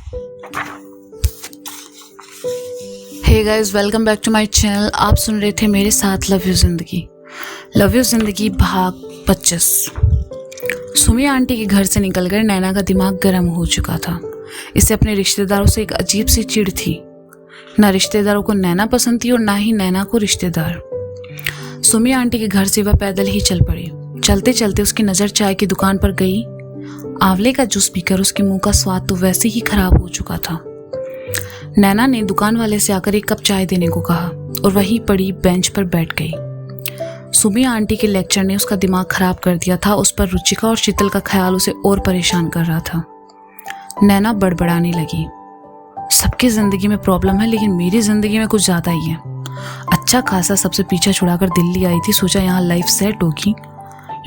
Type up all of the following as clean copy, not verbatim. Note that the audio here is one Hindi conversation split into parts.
Hey guys, welcome back to my channel. आप सुन रहे थे मेरे साथ लव यू जिंदगी भाग 25। सुमी आंटी के घर से निकलकर नैना का दिमाग गर्म हो चुका था। इसे अपने रिश्तेदारों से एक अजीब सी चिढ़ थी। ना रिश्तेदारों को नैना पसंद थी और ना ही नैना को रिश्तेदार। सुमी आंटी के घर से वह पैदल ही चल पड़ी। चलते चलते उसकी नज़र चाय की दुकान पर गई। आंवले का जूस पीकर उसके मुंह का स्वाद तो वैसे ही खराब हो चुका था। नैना ने दुकान वाले से आकर एक कप चाय देने को कहा और वहीं पड़ी बेंच पर बैठ गई। सुमी आंटी के लेक्चर ने उसका दिमाग खराब कर दिया था। उस पर रुचिका और शीतल का ख्याल उसे और परेशान कर रहा था। नैना बड़बड़ाने लगी, सबकी जिंदगी में प्रॉब्लम है लेकिन मेरी जिंदगी में कुछ ज़्यादा ही है। अच्छा खासा सबसे पीछा छुड़ाकर दिल्ली आई थी, सोचा यहाँ लाइफ सेट होगी,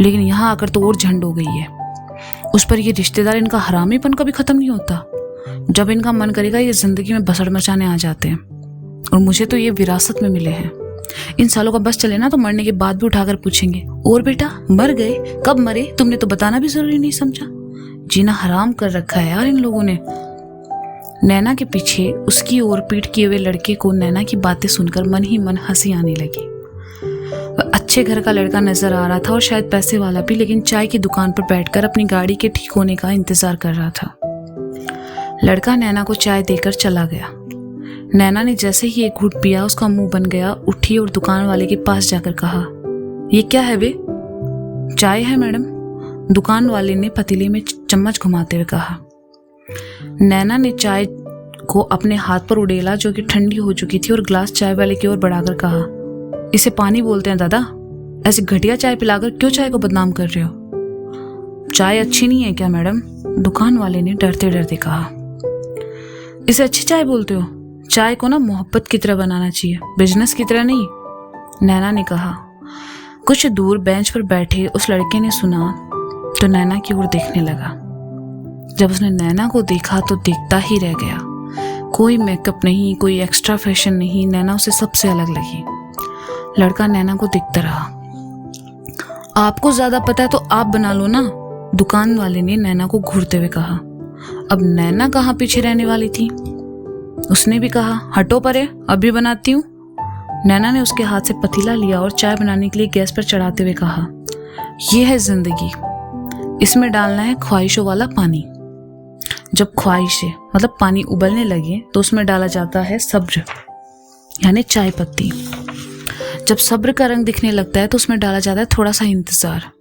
लेकिन यहाँ आकर तो और झंड हो गई है। उस पर ये रिश्तेदार, इनका हरामीपन कभी ख़त्म नहीं होता। जब इनका मन करेगा ये जिंदगी में बसड़ मचाने आ जाते हैं, और मुझे तो ये विरासत में मिले हैं। इन सालों का बस चले ना तो मरने के बाद भी उठाकर पूछेंगे, और बेटा मर गए, कब मरे, तुमने तो बताना भी जरूरी नहीं समझा। जीना हराम कर रखा है यार इन लोगों ने। नैना के पीछे उसकी ओर पीठ किए हुए लड़के को नैना की बातें सुनकर मन ही मन हंसी आने लगी। वह अच्छे घर का लड़का नजर आ रहा था और शायद पैसे वाला भी, लेकिन चाय की दुकान पर बैठकर अपनी गाड़ी के ठीक होने का इंतजार कर रहा था। लड़का नैना को चाय देकर चला गया। नैना ने जैसे ही एक घूंट पिया उसका मुंह बन गया। उठी और दुकान वाले के पास जाकर कहा, ये क्या है बे? चाय है मैडम, दुकान वाले ने पतीले में चम्मच घुमाते हुए कहा। नैना ने चाय को अपने हाथ पर उड़ेला जो कि ठंडी हो चुकी थी और ग्लास चाय वाले की ओर बढ़ाकर कहा, इसे पानी बोलते हैं दादा, ऐसी घटिया चाय पिलाकर क्यों चाय को बदनाम कर रहे हो? चाय अच्छी नहीं है क्या मैडम? दुकान वाले ने डरते डरते कहा। इसे अच्छी चाय बोलते हो? चाय को ना मोहब्बत की तरह बनाना चाहिए, बिजनेस की तरह नहीं, नैना ने कहा। कुछ दूर बेंच पर बैठे उस लड़के ने सुना तो नैना की ओर देखने लगा। जब उसने नैना को देखा तो देखता ही रह गया। कोई मेकअप नहीं, कोई एक्स्ट्रा फैशन नहीं, नैना उसे सबसे अलग लगी। लड़का नैना को देखता रहा। आपको ज्यादा पता है तो आप बना लो ना, दुकान वाले ने नैना को घूरते हुए कहा। अब नैना कहाँ पीछे रहने वाली थी। उसने भी कहा, हटो परे, अभी बनाती हूँ। नैना ने उसके हाथ से पतीला लिया और चाय बनाने के लिए गैस पर चढ़ाते हुए कहा, यह है जिंदगी, इसमें डालना है ख्वाहिशों वाला पानी। जब ख्वाहिशें मतलब पानी उबलने लगे तो उसमें डाला जाता है सब्र यानी चाय पत्ती। जब सब्र का रंग दिखने लगता है तो उसमें डाला जाता है थोड़ा सा इंतजार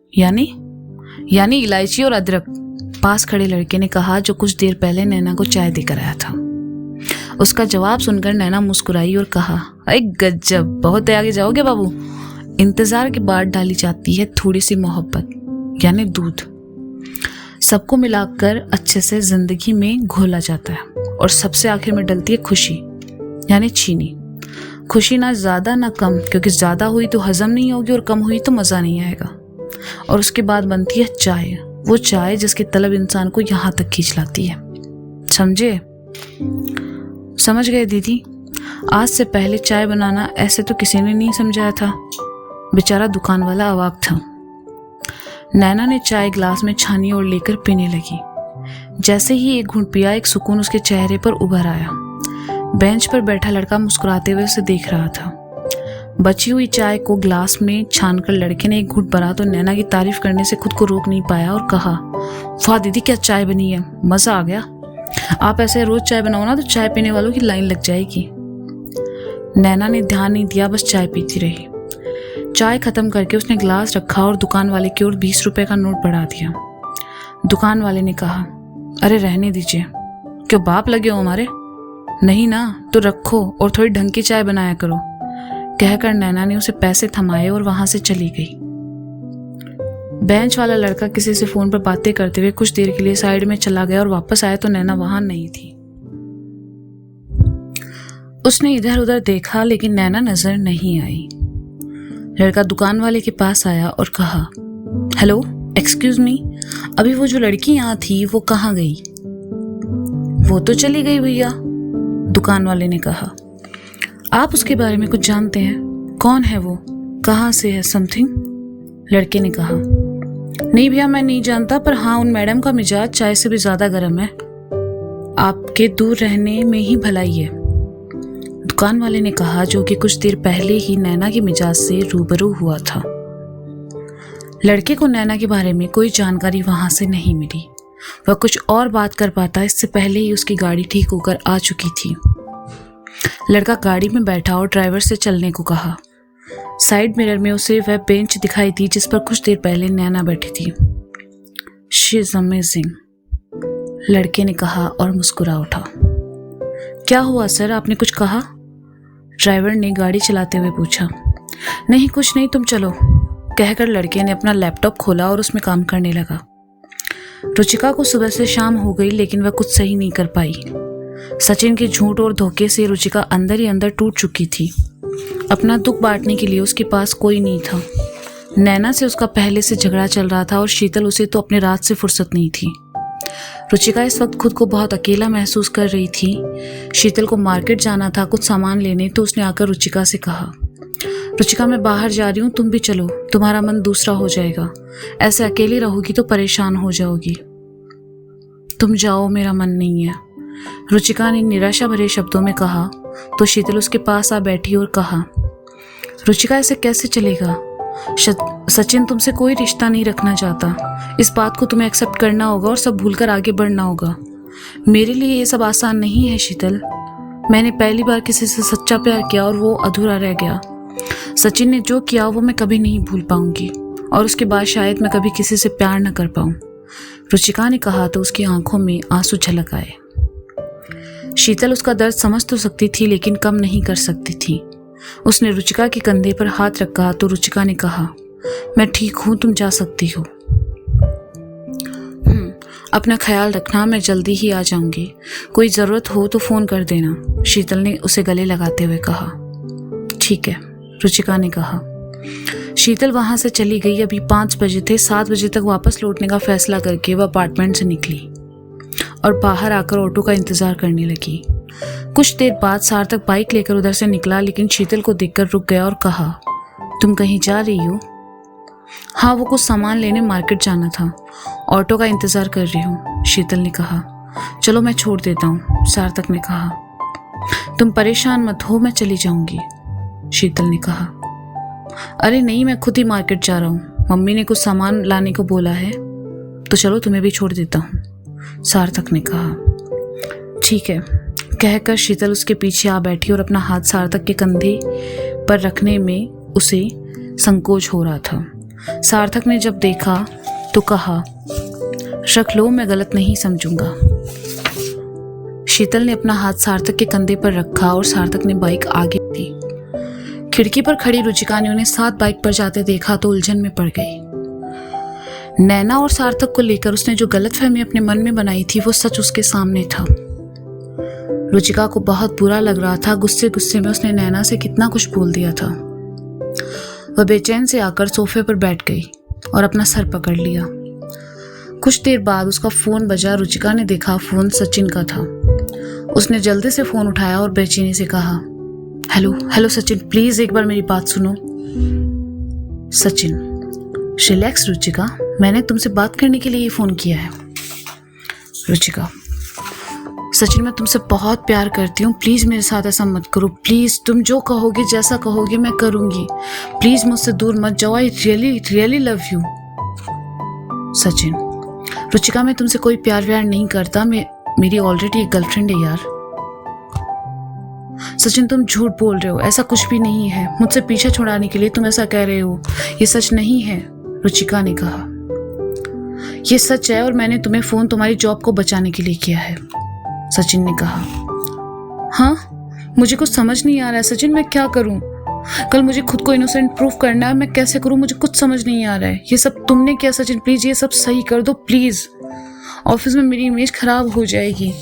यानी इलायची और अदरक। पास खड़े लड़के ने कहा जो कुछ देर पहले नैना को चाय देकर आया था। उसका जवाब सुनकर नैना मुस्कुराई और कहा, अरे गजब, बहुत आगे जाओगे बाबू। इंतजार के बाद डाली जाती है थोड़ी सी मोहब्बत यानी दूध। सबको मिलाकर अच्छे से जिंदगी में घोला जाता है और सबसे आखिर में डलती है खुशी यानी चीनी। खुशी ना ज्यादा ना कम, क्योंकि ज्यादा हुई तो हजम नहीं होगी और कम हुई तो मजा नहीं आएगा। और उसके बाद बनती है चाय, वो चाय जिसकी तलब इंसान को यहाँ तक खींच लाती है। समझे? समझ गए दीदी? आज से पहले चाय बनाना ऐसे तो किसी ने नहीं समझाया था। बेचारा दुकान वाला अवाक था। नैना ने चाय ग्लास में छानी और लेकर पीने लगी। जैसे ही एक घूंट पिया एक सुकून उसके चेहरे पर उभर आया। बेंच पर बैठा लड़का मुस्कुराते हुए उसे देख रहा था। बची हुई चाय को ग्लास में छानकर लड़के ने एक घूंट भरा तो नैना की तारीफ करने से खुद को रोक नहीं पाया और कहा, वाह दीदी क्या चाय बनी है, मजा आ गया। आप ऐसे रोज चाय बनाओ ना तो चाय पीने वालों की लाइन लग जाएगी। नैना ने ध्यान नहीं दिया, बस चाय पीती रही। चाय खत्म करके उसने ग्लास रखा और दुकान वाले की ओर 20 रुपए का नोट बढ़ा दिया। दुकान वाले ने कहा, अरे रहने दीजिए, क्यों बाप लगे हो हमारे? नहीं ना तो रखो और थोड़ी ढंग की चाय बनाया करो, कहकर नैना ने उसे पैसे थमाए और वहां से चली गई। बेंच वाला लड़का किसी से फोन पर बातें करते हुए कुछ देर के लिए साइड में चला गया और वापस आया तो नैना वहां नहीं थी। उसने इधर उधर देखा लेकिन नैना नजर नहीं आई। लड़का दुकान वाले के पास आया और कहा, हेलो एक्सक्यूज मी, अभी वो जो लड़की यहाँ थी वो कहाँ गई? वो तो चली गई भैया, दुकान वाले ने कहा। आप उसके बारे में कुछ जानते हैं? कौन है वो, कहाँ से है, समथिंग? लड़के ने कहा। नहीं भैया मैं नहीं जानता, पर हाँ उन मैडम का मिजाज चाय से भी ज्यादा गर्म है। आपके दूर रहने में ही भलाई है, दुकान वाले ने कहा, जो कि कुछ देर पहले ही नैना के मिजाज से रूबरू हुआ था। लड़के को नैना के बारे में कोई जानकारी वहां से नहीं मिली। वह कुछ और बात कर पाता इससे पहले ही उसकी गाड़ी ठीक होकर आ चुकी थी। लड़का गाड़ी में बैठा और ड्राइवर से चलने को कहा। साइड मिरर में उसे वह बेंच दिखाई दी जिस पर कुछ देर पहले नैना बैठी थी। शी इज अमेजिंग, लड़के ने कहा और मुस्कुरा उठा। क्या हुआ सर, आपने कुछ कहा? ड्राइवर ने गाड़ी चलाते हुए पूछा। नहीं कुछ नहीं, तुम चलो, कहकर लड़के ने अपना लैपटॉप खोला और उसमें काम करने लगा। रुचिका को सुबह से शाम हो गई लेकिन वह कुछ सही नहीं कर पाई। सचिन के झूठ और धोखे से रुचिका अंदर ही अंदर टूट चुकी थी। अपना दुख बांटने के लिए उसके पास कोई नहीं था। नैना से उसका पहले से झगड़ा चल रहा था और शीतल उसे तो अपने राज से फुर्सत नहीं थी। रुचिका इस वक्त खुद को बहुत अकेला महसूस कर रही थी। शीतल को मार्केट जाना था कुछ सामान लेने, तो उसने आकर रुचिका से कहा, रुचिका मैं बाहर जा रही हूँ, तुम भी चलो, तुम्हारा मन दूसरा हो जाएगा। ऐसे अकेली रहोगी तो परेशान हो जाओगी। तुम जाओ, मेरा मन नहीं है, रुचिका ने निराशा भरे शब्दों में कहा। तो शीतल उसके पास आ बैठी और कहा, रुचिका ऐसे कैसे चलेगा? सचिन तुमसे कोई रिश्ता नहीं रखना चाहता। इस बात को तुम्हें एक्सेप्ट करना होगा और सब भूलकर आगे बढ़ना होगा। मेरे लिए ये सब आसान नहीं है शीतल। मैंने पहली बार किसी से सच्चा प्यार किया और वो अधूरा रह गया। सचिन ने जो किया वो मैं कभी नहीं भूल पाऊंगी और उसके बाद शायद मैं कभी किसी से प्यार न कर पाऊं, रुचिका ने कहा। तो उसकी आंखों में आंसू झलक आए। शीतल उसका दर्द समझ तो सकती थी लेकिन कम नहीं कर सकती थी। उसने रुचिका के कंधे पर हाथ रखा तो रुचिका ने कहा, मैं ठीक हूं, तुम जा सकती हो। अपना ख्याल रखना, मैं जल्दी ही आ जाऊंगी। कोई ज़रूरत हो तो फ़ोन कर देना, शीतल ने उसे गले लगाते हुए कहा। ठीक है, रुचिका ने कहा। शीतल वहां से चली गई। अभी 5 बजे थे। 7 बजे तक वापस लौटने का फैसला करके वह अपार्टमेंट से निकली और बाहर आकर ऑटो का इंतजार करने लगी। कुछ देर बाद सार्थक बाइक लेकर उधर से निकला लेकिन शीतल को देखकर रुक गया और कहा, तुम कहीं जा रही हो? हाँ, वो कुछ सामान लेने मार्केट जाना था। ऑटो का इंतजार कर रही हूँ, शीतल ने कहा। चलो मैं छोड़ देता हूँ, सार्थक ने कहा। तुम परेशान मत हो, मैं चली जाऊंगी, शीतल ने कहा। अरे नहीं, मैं खुद ही मार्केट जा रहा हूँ, मम्मी ने कुछ सामान लाने को बोला है, तो चलो तुम्हें भी छोड़ देता हूँ, सार्थक ने कहा। ठीक है, कहकर शीतल उसके पीछे आ बैठी और अपना हाथ सार्थक के कंधे पर रखने में उसे संकोच हो रहा था। सार्थक ने जब देखा तो कहा, रख लो, मैं गलत नहीं समझूंगा। शीतल ने अपना हाथ सार्थक के कंधे पर रखा और सार्थक ने बाइक आगे दी। खिड़की पर खड़ी रुचिका ने उन्हें साथ बाइक पर जाते देखा तो उलझन में पड़ गई। नैना और सार्थक को लेकर उसने जो गलतफहमी अपने मन में बनाई थी वो सच उसके सामने था। रुचिका को बहुत बुरा लग रहा था। गुस्से गुस्से में उसने नैना से कितना कुछ बोल दिया था। वह बेचैन से आकर सोफे पर बैठ गई और अपना सर पकड़ लिया। कुछ देर बाद उसका फोन बजा। रुचिका ने देखा फोन सचिन का था। उसने जल्दी से फोन उठाया और बेचैनी से कहा, हेलो सचिन, प्लीज एक बार मेरी बात सुनो। सचिन, रिलैक्स रुचिका, मैंने तुमसे बात करने के लिए ये फोन किया है। रुचिका, सचिन मैं तुमसे बहुत प्यार करती हूँ, प्लीज मेरे साथ ऐसा मत करो, प्लीज तुम जो कहोगे जैसा कहोगे मैं करूंगी, प्लीज मुझसे दूर मत जाओ, I really love you. Sachin, Ruchika मैं तुमसे कोई प्यार व्यार नहीं करता, मेरी ऑलरेडी एक गर्लफ्रेंड है यार। सचिन तुम झूठ बोल रहे हो, ऐसा कुछ भी नहीं है, मुझसे पीछा छुड़ाने के लिए तुम ऐसा कह रहे हो, ये सच नहीं है। रुचिका ने कहा, ये सच है और मैंने तुम्हें फोन तुम्हारी जॉब को बचाने के लिए किया है। सचिन ने कहा, हाँ मुझे कुछ समझ नहीं आ रहा है सचिन, मैं क्या करूं? कल मुझे खुद को इनोसेंट प्रूफ करना है, मैं कैसे करूं? मुझे कुछ समझ नहीं आ रहा है। ये सब तुमने किया सचिन, प्लीज ये सब सही कर दो प्लीज, ऑफिस में मेरी इमेज खराब हो जाएगी।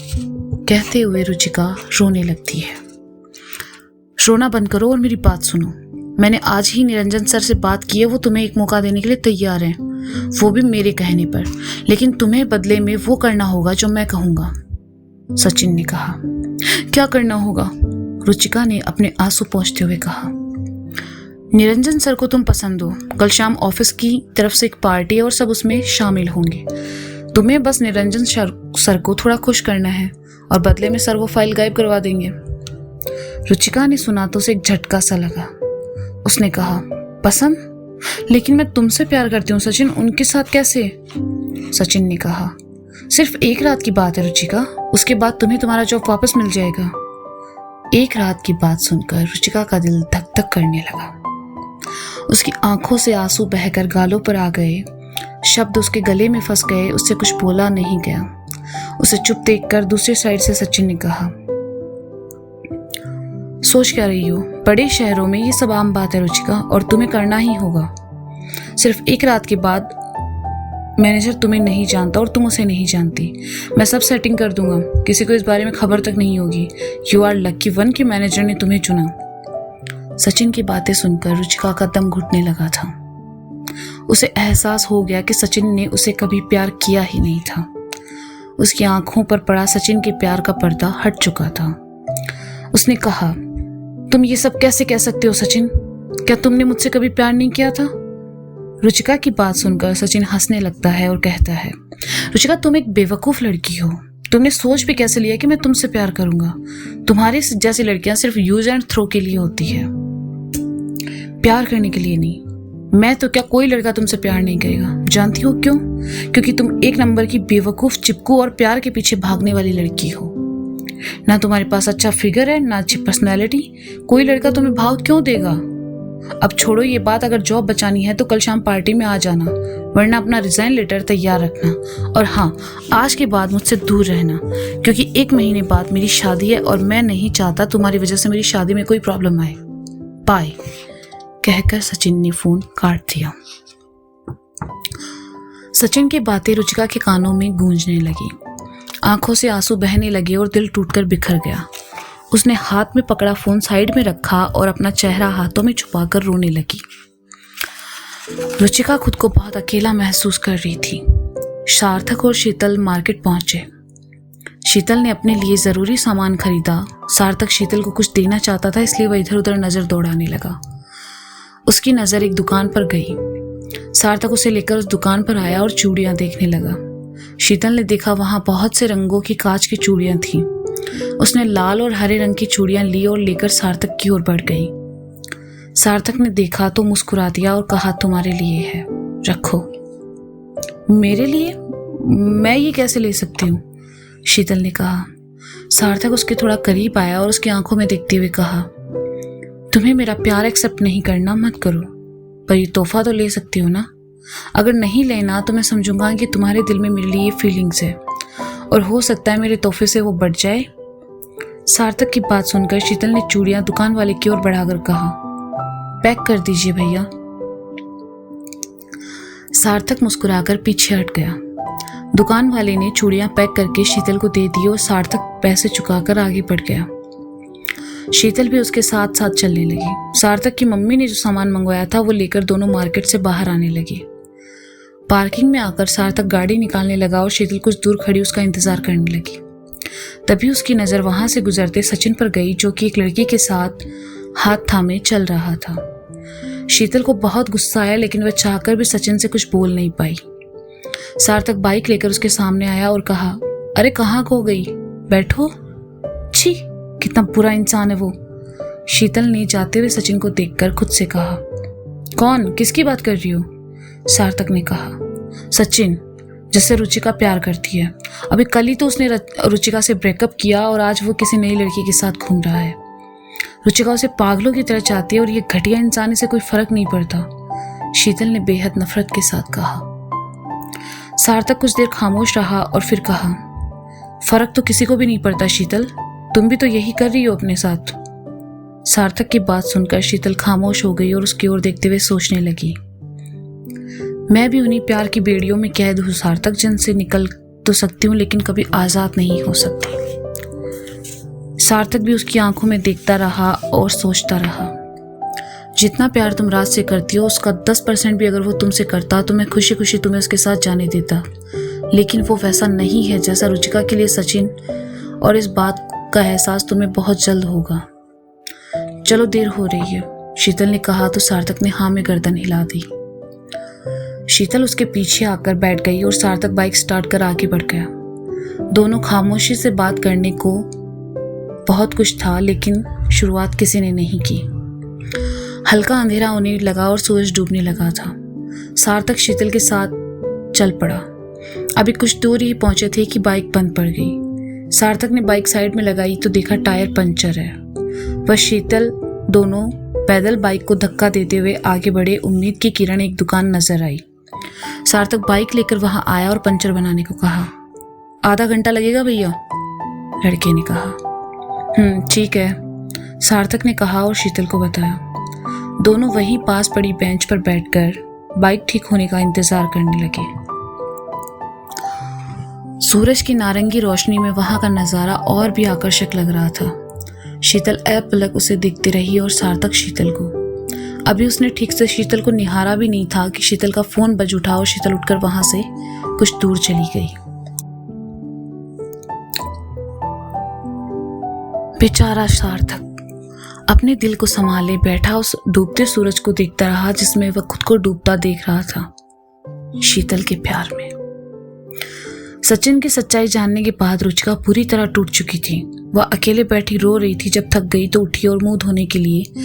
कहते हुए रुचिका रोने लगती है। रोना बंद करो और मेरी बात सुनो। मैंने आज ही निरंजन सर से बात की है, वो तुम्हें एक मौका देने के लिए तैयार हैं, वो भी मेरे कहने पर, लेकिन तुम्हें बदले में वो करना होगा जो मैं कहूंगा। सचिन ने कहा, क्या करना होगा? रुचिका ने अपने आंसू पोंछते हुए कहा, निरंजन सर को तुम पसंद हो, कल शाम ऑफिस की तरफ से एक पार्टी है और सब उसमें शामिल होंगे। तुम्हें बस निरंजन सर को थोड़ा खुश करना है और बदले में सर वो फाइल गायब करवा देंगे। रुचिका ने सुना तो उसे एक झटका सा लगा। उसने कहा, पसंद? लेकिन मैं तुमसे प्यार करती हूँ सचिन, उनके साथ कैसे? सचिन ने कहा, सिर्फ एक रात की बात है रुचिका, उसके बाद तुम्हें तुम्हारा जॉब वापस मिल जाएगा। एक रात की बात सुनकर रुचिका का दिल धक धक करने लगा। उसकी आंखों से आंसू बहकर गालों पर आ गए, शब्द उसके गले में फंस गए, उससे कुछ बोला नहीं गया। उसे चुप देखकर दूसरी साइड से सचिन ने कहा, सोच क्या रही हो? बड़े शहरों में ये सब आम बात है रुचिका, और तुम्हें करना ही होगा। सिर्फ एक रात के बाद मैनेजर तुम्हें नहीं जानता और तुम उसे नहीं जानती। मैं सब सेटिंग कर दूंगा, किसी को इस बारे में खबर तक नहीं होगी। यू आर लकी वन कि मैनेजर ने तुम्हें चुना। सचिन की बातें सुनकर रुचिका का दम घुटने लगा था। उसे एहसास हो गया कि सचिन ने उसे कभी प्यार किया ही नहीं था। उसकी आंखों पर पड़ा सचिन के प्यार का पर्दा हट चुका था। उसने कहा, तुम ये सब कैसे कह सकते हो सचिन? क्या तुमने मुझसे कभी प्यार नहीं किया था? रुचिका की बात सुनकर सचिन हंसने लगता है और कहता है, रुचिका तुम एक बेवकूफ़ लड़की हो। तुमने सोच भी कैसे लिया कि मैं तुमसे प्यार करूंगा? तुम्हारी जैसी लड़कियां सिर्फ यूज एंड थ्रो के लिए होती है, प्यार करने के लिए नहीं। मैं तो क्या कोई लड़का तुमसे प्यार नहीं करेगा। जानती हो क्यों? क्योंकि तुम एक नंबर की बेवकूफ़, चिपकू और प्यार के पीछे भागने वाली लड़की हो। ना तुम्हारे पास अच्छा फिगर है, ना अच्छी पर्सनैलिटी। कोई लड़का तुम्हें भाव क्यों देगा? अब छोड़ो ये बात, अगर जॉब बचानी है तो कल शाम पार्टी में आ जाना, वरना अपना रिजाइन लेटर तैयार रखना। और हाँ, आज के बाद मुझसे दूर रहना, क्योंकि 1 महीने बाद मेरी शादी है और मैं नहीं चाहता तुम्हारी वजह से मेरी शादी में कोई प्रॉब्लम आए। बाय कहकर सचिन ने फोन काट दिया। सचिन की बातें रुचिका के कानों में गूंजने लगी, आंखों से आंसू बहने लगे और दिल टूटकर बिखर गया। उसने हाथ में पकड़ा फोन साइड में रखा और अपना चेहरा हाथों में छुपाकर रोने लगी। रुचिका खुद को बहुत अकेला महसूस कर रही थी। सार्थक और शीतल मार्केट पहुंचे। शीतल ने अपने लिए जरूरी सामान खरीदा। सार्थक शीतल को कुछ देना चाहता था, इसलिए वह इधर उधर नजर दौड़ाने लगा। उसकी नजर एक दुकान पर गई। सार्थक उसे लेकर उस दुकान पर आया और चूड़ियां देखने लगा। शीतल ने देखा वहां बहुत से रंगों की कांच की चूड़ियां थीं। उसने लाल और हरे रंग की चूड़ियां ली और लेकर सार्थक की ओर बढ़ गई। सार्थक ने देखा तो मुस्कुरा दिया और कहा, तुम्हारे लिए है, रखो। मेरे लिए? मैं ये कैसे ले सकती हूँ? शीतल ने कहा। सार्थक उसके थोड़ा करीब आया और उसकी आंखों में देखते हुए कहा, तुम्हें मेरा प्यार एक्सेप्ट नहीं करना मत करो, पर ये तोहफा तो ले सकती हो ना। अगर नहीं लेना तो मैं समझूंगा कि तुम्हारे दिल में मेरे लिए फीलिंग्स है, और हो सकता है मेरे तोहफे से वो बढ़ जाए। सार्थक की बात सुनकर शीतल ने चूड़ियां दुकान वाले की ओर बढ़ाकर कहा, पैक कर दीजिए भैया। सार्थक मुस्कुराकर पीछे हट गया। दुकान वाले ने चूड़ियां पैक करके शीतल को दे दी और सार्थक पैसे चुकाकर आगे बढ़ गया। शीतल भी उसके साथ साथ चलने लगी। सार्थक की मम्मी ने जो सामान मंगवाया था वो लेकर दोनों मार्केट से बाहर आने लगे। पार्किंग में आकर सार्थक गाड़ी निकालने लगा और शीतल कुछ दूर खड़ी उसका इंतजार करने लगी। तभी उसकी नज़र वहां से गुजरते सचिन पर गई, जो कि एक लड़की के साथ हाथ थामे चल रहा था। शीतल को बहुत गुस्सा आया, लेकिन वह चाहकर भी सचिन से कुछ बोल नहीं पाई। सार्थक बाइक लेकर उसके सामने आया और कहा, अरे कहाँ खो गई? बैठो। छी, कितना बुरा इंसान है वो। शीतल ने जाते हुए सचिन को देखकर खुद से कहा, कौन? किसकी बात कर रही हो? सार्थक ने कहा, सचिन, जिससे रुचिका प्यार करती है। अभी कल ही तो उसने रुचिका से ब्रेकअप किया और आज वो किसी नई लड़की के साथ घूम रहा है। रुचिका उसे पागलों की तरह चाहती है और ये घटिया इंसान से कोई फर्क नहीं पड़ता, शीतल ने बेहद नफरत के साथ कहा। सार्थक कुछ देर खामोश रहा और फिर कहा, फर्क तो किसी को भी नहीं पड़ता शीतल, तुम भी तो यही कर रही हो अपने साथ। सार्थक की बात सुनकर शीतल खामोश हो गई और उसकी ओर देखते हुए सोचने लगी, मैं भी उन्हीं प्यार की बेड़ियों में कैद हूँ सार्थक, जिनसे निकल तो सकती हूँ लेकिन कभी आजाद नहीं हो सकती। सार्थक भी उसकी आंखों में देखता रहा और सोचता रहा, जितना प्यार तुम राज से करती हो उसका 10% भी अगर वो तुमसे करता तो मैं खुशी खुशी तुम्हें उसके साथ जाने देता, लेकिन वो वैसा नहीं है जैसा रुचिका के लिए सचिन, और इस बात का एहसास तुम्हें बहुत जल्द होगा। चलो देर हो रही है, शीतल ने कहा तो सार्थक ने हाँ में गर्दन हिला दी। शीतल उसके पीछे आकर बैठ गई और सार्थक बाइक स्टार्ट कर आगे बढ़ गया। दोनों खामोशी से बात करने को बहुत कुछ था, लेकिन शुरुआत किसी ने नहीं की। हल्का अंधेरा होने लगा और सूरज डूबने लगा था। सार्थक शीतल के साथ चल पड़ा। अभी कुछ दूर ही पहुंचे थे कि बाइक बंद पड़ गई। सार्थक ने बाइक साइड में लगाई तो देखा टायर पंचर है। वह शीतल दोनों पैदल बाइक को धक्का देते हुए आगे बढ़े। उम्मीद की किरण एक दुकान नजर आई। सार्थक बाइक लेकर वहां आया और पंचर बनाने को कहा। आधा घंटा लगेगा भैया, लड़के ने कहा। ठीक है, सार्थक ने कहा और शीतल को बताया। दोनों वहीं पास पड़ी बेंच पर बैठकर बाइक ठीक होने का इंतजार करने लगे। सूरज की नारंगी रोशनी में वहां का नजारा और भी आकर्षक लग रहा था। शीतल अपलक उसे देखती रही और सार्थक शीतल को। अभी उसने ठीक से शीतल को निहारा भी नहीं था कि शीतल का फोन बज उठा और शीतल उठकर वहां से कुछ दूर चली गई। बेचारा सार्थक अपने दिल को संभाले बैठा उस डूबते सूरज को देखता रहा, जिसमें वह खुद को डूबता देख रहा था, शीतल के प्यार में। सचिन की सच्चाई जानने के बाद रुचिका पूरी तरह टूट चुकी थी। वह अकेले बैठी रो रही थी। जब थक गई तो उठी और मुंह धोने के लिए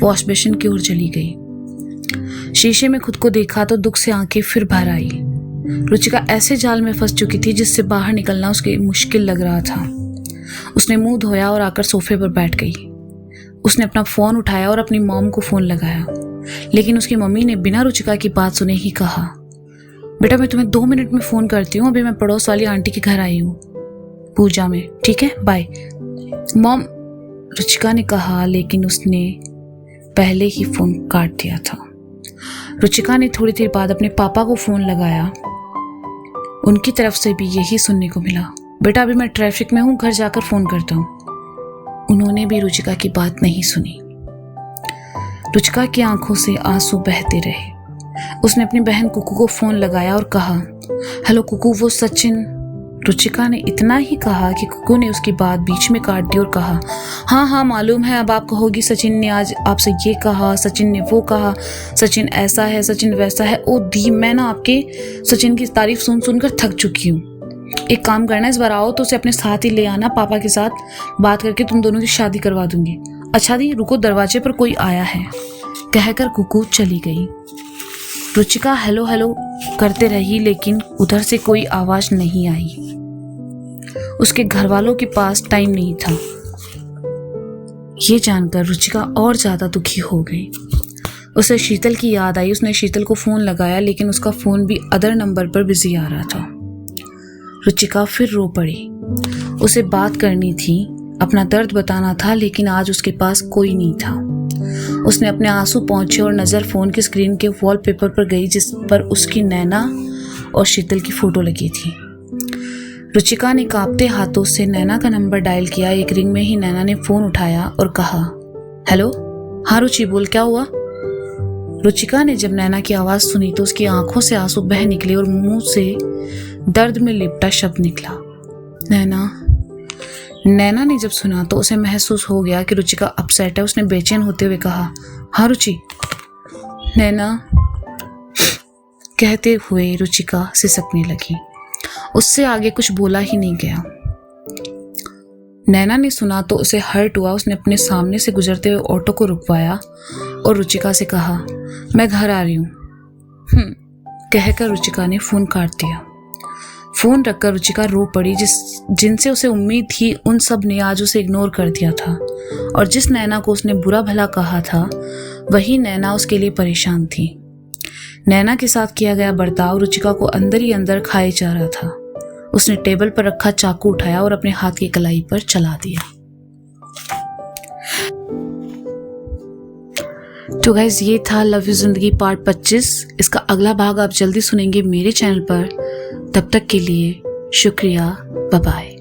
वॉश बेसिन की ओर चली गई। शीशे में खुद को देखा तो दुख से आंखें फिर भर आई। रुचिका ऐसे जाल में फंस चुकी थी जिससे बाहर निकलना उसके मुश्किल लग रहा था। उसने मुंह धोया और आकर सोफे पर बैठ गई। उसने अपना फोन उठाया और अपनी मॉम को फोन लगाया, लेकिन उसकी मम्मी ने बिना रुचिका की बात सुने ही कहा, बेटा मैं तुम्हें 2 मिनट में फोन करती हूँ, अभी मैं पड़ोस वाली आंटी के घर आई हूँ पूजा में, ठीक है, बाय। मॉम, रुचिका ने कहा, लेकिन उसने पहले ही फोन काट दिया था। रुचिका ने थोड़ी देर बाद अपने पापा को फोन लगाया। उनकी तरफ से भी यही सुनने को मिला, बेटा अभी मैं ट्रैफिक में हूँ, घर जाकर फोन करता हूँ। उन्होंने भी रुचिका की बात नहीं सुनी। रुचिका की आंखों से आंसू बहते रहे। उसने अपनी बहन कुकू को फोन लगाया और कहा, हेलो कुकू, वो सचिन। रुचिका ने इतना ही कहा कि कुकू ने उसकी बात बीच में काट दी और कहा, हाँ मालूम है, अब आप कहोगी सचिन ने आज आपसे ये कहा, सचिन ने वो कहा, सचिन ऐसा है, सचिन वैसा है। ओ दी, मैं ना आपके सचिन की तारीफ सुन सुनकर थक चुकी हूँ। एक काम करना, इस बार आओ तो उसे अपने साथ ही ले आना, पापा के साथ बात करके तुम दोनों की शादी करवा दूंगी। अच्छा दी, रुको, दरवाजे पर कोई आया है, कहकर कुकू चली गई। रुचिका हेलो हेलो करते रही, लेकिन उधर से कोई आवाज नहीं आई। उसके घर वालों के पास टाइम नहीं था। ये जानकर रुचिका और ज्यादा दुखी हो गई। उसे शीतल की याद आई। उसने शीतल को फोन लगाया, लेकिन उसका फोन भी अदर नंबर पर बिजी आ रहा था। रुचिका फिर रो पड़ी। उसे बात करनी थी, अपना दर्द बताना था, लेकिन आज उसके पास कोई नहीं था। उसने अपने आंसू पोंछे और नज़र फ़ोन की स्क्रीन के वॉलपेपर पर गई, जिस पर उसकी नैना और शीतल की फ़ोटो लगी थी। रुचिका ने कांपते हाथों से नैना का नंबर डायल किया। एक रिंग में ही नैना ने फ़ोन उठाया और कहा, हेलो, हाँ रुचि बोल, क्या हुआ? रुचिका ने जब नैना की आवाज़ सुनी तो उसकी आंखों से आंसू बह निकले और मुंह से दर्द में लिपटा शब्द निकला, नैना। नैना ने जब सुना तो उसे महसूस हो गया कि रुचिका अपसेट है। उसने बेचैन होते हुए कहा, हाँ रुचि। नैना कहते हुए रुचिका सिसकने लगी। उससे आगे कुछ बोला ही नहीं गया। नैना ने सुना तो उसे हर्ट हुआ। उसने अपने सामने से गुजरते हुए ऑटो को रुकवाया और रुचिका से कहा, मैं घर आ रही हूँ, कहकर रुचिका ने फोन काट दिया। फोन रखकर रुचिका रो पड़ी। जिनसे उसे उम्मीद थी उन सब ने आज उसे इग्नोर कर दिया था, और जिस नैना को उसने बुरा भला कहा था वही नैना उसके लिए परेशान थी। नैना के साथ किया गया बर्ताव रुचिका को अंदर ही अंदर खाए जा रहा था। उसने टेबल पर रखा चाकू उठाया और अपने हाथ की कलाई पर चला दिया। तो गाइस, ये था लव यू जिंदगी पार्ट 25। इसका अगला भाग आप जल्दी सुनेंगे मेरे चैनल पर। तब तक के लिए शुक्रिया, बाय बाय।